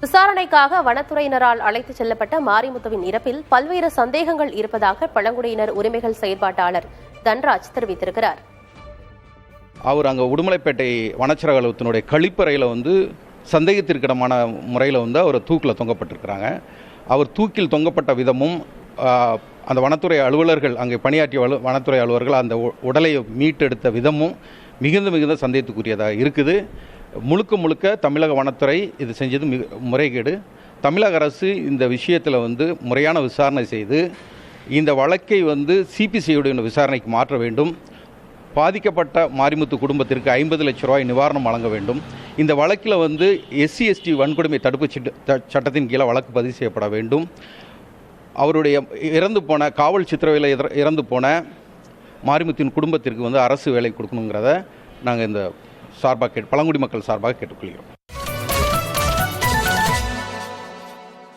விசாரணைக்காக வனத்துறையினரால் அழைத்துச் செல்லப்பட்ட மாரிமுத்துவின் இறப்பில் பல்வேறு சந்தேகங்கள் இருப்பதாக பழங்குடியினர் உரிமைகள் செயற்பாட்டாளர் தன்ராஜ் தெரிவித்திருக்கிறார். அவர் அங்கே உடுமலைப்பேட்டை வனச்சரக அலுவலகத்தினுடைய கழிப்பறையில் சந்தேகத்திற்கிடமான முறையில் அவர் தூக்கில் தொங்கப்பட்டிருக்கிறாங்க. அவர் தூக்கில் தொங்கப்பட்ட விதமும் அந்த வனத்துறை அலுவலர்கள் அங்கே பணியாற்றிய வனத்துறை அலுவலர்கள் அந்த உடலை மீட்டெடுத்த விதமும் மிகுந்த சந்தேகத்துக்குரியதாக இருக்குது. முழுக்க தமிழக வனத்துறை இது செஞ்சது முறைகேடு. தமிழக அரசு இந்த விஷயத்தில் முறையான விசாரணை செய்து இந்த வழக்கை சிபிசிஐடைய விசாரணைக்கு மாற்ற வேண்டும். பாதிக்கப்பட்ட மாரிமுத்து குடும்பத்திற்கு 50 லட்சம் ரூபாய் நிவாரணம் வழங்க வேண்டும். இந்த வழக்கில் SC/ST வன்கொடுமை தடுப்பு சட்டத்தின் கீழே வழக்கு பதிவு செய்யப்பட வேண்டும். அவருடைய இறந்து போன காவல் சித்திரவையில் இறந்து போன மாரிமுத்தின் குடும்பத்திற்கு அரசு வேலை கொடுக்கணுங்கிறத நாங்கள் இந்த பழங்குடி மக்கள் சார்பாக கேட்டுக்கொள்கிறோம்.